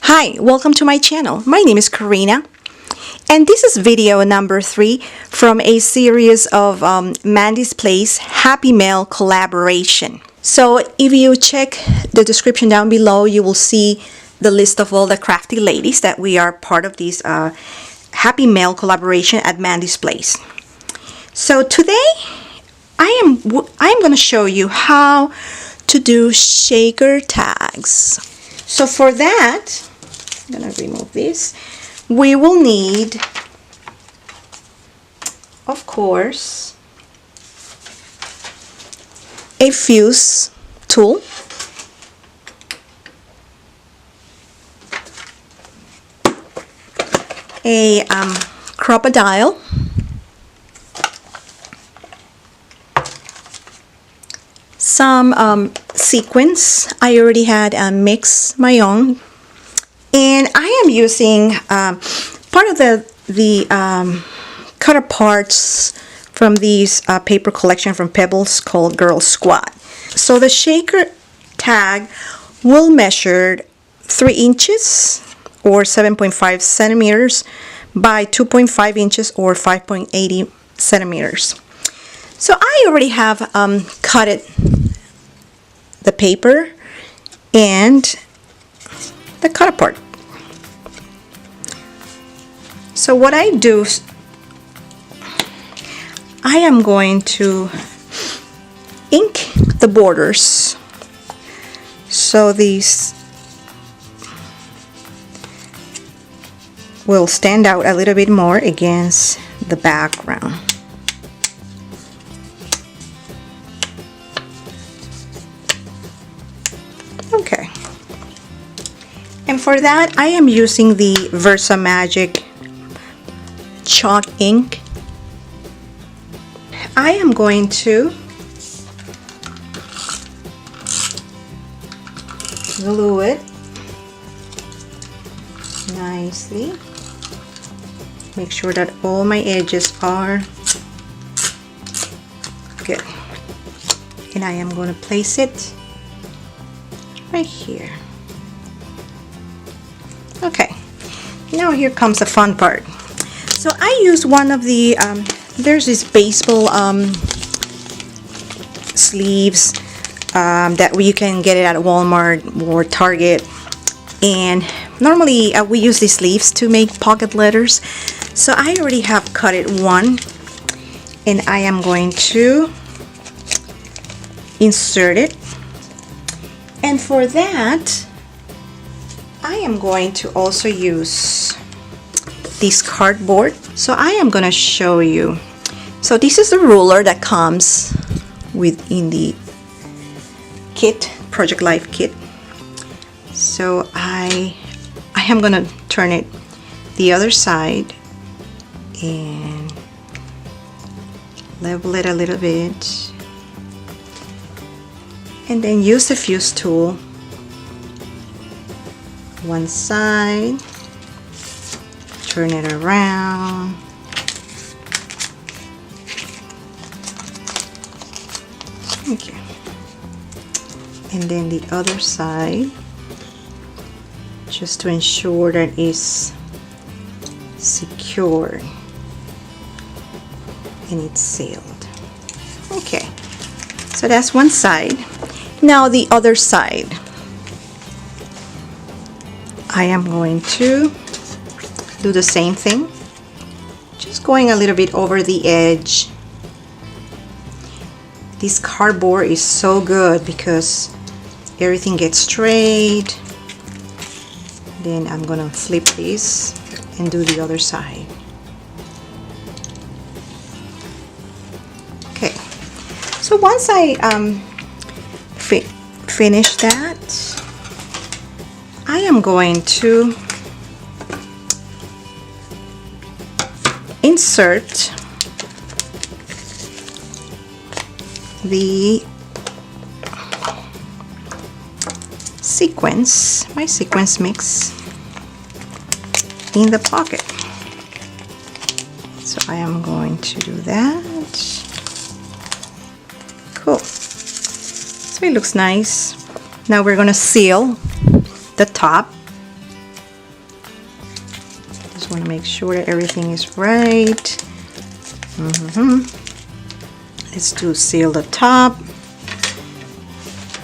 Hi, welcome to my channel. My name is Karina, and this is video number 3 from a series of Mandies Place Happy Mail collaboration. So if you check the description down below, you will see the list of all the crafty ladies that we are part of this Happy Mail collaboration at Mandies Place. So today I am going to show you how to do shaker tags. So for that, I'm going to remove this. We will need, of course, a fuse tool, a crocodile, some sequins. I already had mixed my own, and I am using part of the cut aparts from these paper collection from Pebbles called Girl Squad. So the shaker tag will measure 3 inches or 7.5 centimeters by 2.5 inches or 5.80 centimeters. So I already have cut the paper and the cut apart. So what I do, I am going to ink the borders so these will stand out a little bit more against the background. Okay, and for that I am using the Versa Magic chalk ink. I am going to glue it nicely. Make sure that all my edges are good, and I am going to place it right here. Okay, now here comes the fun part. So I use one of the there's this baseball sleeves that you can get it at Walmart or Target, and normally we use these sleeves to make pocket letters. So I already have cut it one, and I am going to insert it. And for that, I am going to also use this cardboard. So I am going to show you. So this is the ruler that comes within the kit, Project Life kit. So I am going to turn it the other side and level it a little bit, and then use the fuse tool one side, turn it around, okay, and then the other side, just to ensure that it's secure and it's sealed. Okay, so that's one side. Now the other side, I am going to do the same thing, just going a little bit over the edge. This cardboard is so good because everything gets straight. Then I'm gonna flip this and do the other side. Okay, so once I finish that, I am going to insert the sequins, my sequins mix, in the pocket. So I am going to do that. Cool. So it looks nice. Now we're going to seal the top Just want to make sure that everything is right. Let's do seal the top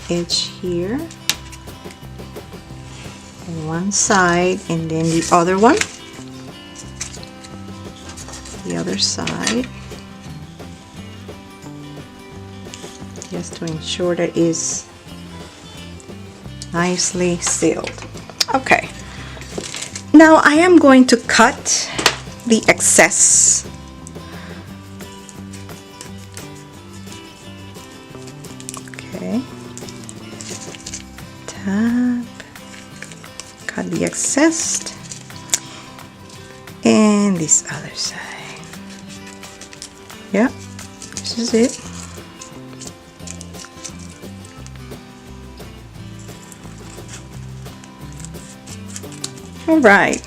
edge here, one side, and then the other one, the other side, just to ensure that it's nicely sealed. Okay, now I am going to cut the excess. Okay, tap, cut the excess, and this other side. Yeah, this is it. All right,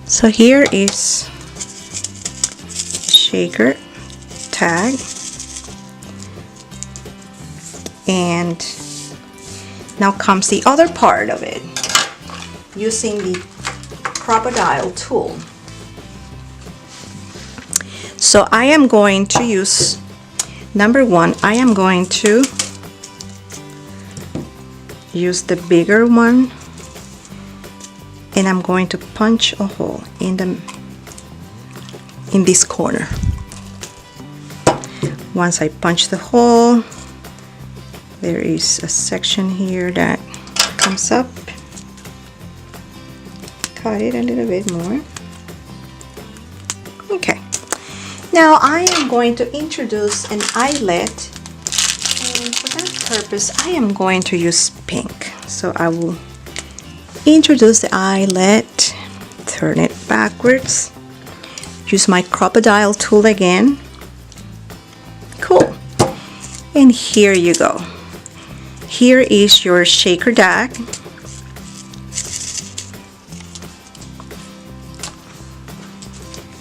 so here is the shaker tag, and now comes the other part of it, using the crocodile tool. So I am going to use, number one, I am going to use the bigger one, and I'm going to punch a hole in this corner. Once I punch the hole, there is a section here that comes up. Cut it a little bit more. Okay, now I am going to introduce an eyelet, and for that purpose I am going to use pink. So I will introduce the eyelet, turn it backwards, use my crocodile tool again. Cool. And here you go. Here is your shaker tag.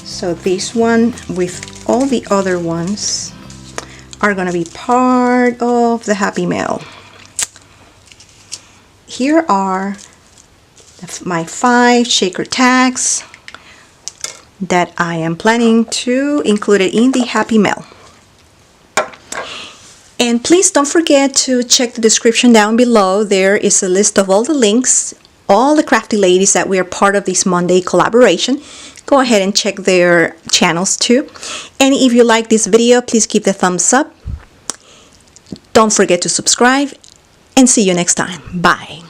So this one with all the other ones are gonna be part of the Happy Mail. Here are my 5 shaker tags that I am planning to include it in the Happy Mail. And please don't forget to check the description down below. There is a list of all the links, all the crafty ladies that we are part of this Monday collaboration. Go ahead and check their channels too. And if you like this video, please give the thumbs up. Don't forget to subscribe, and see you next time. Bye.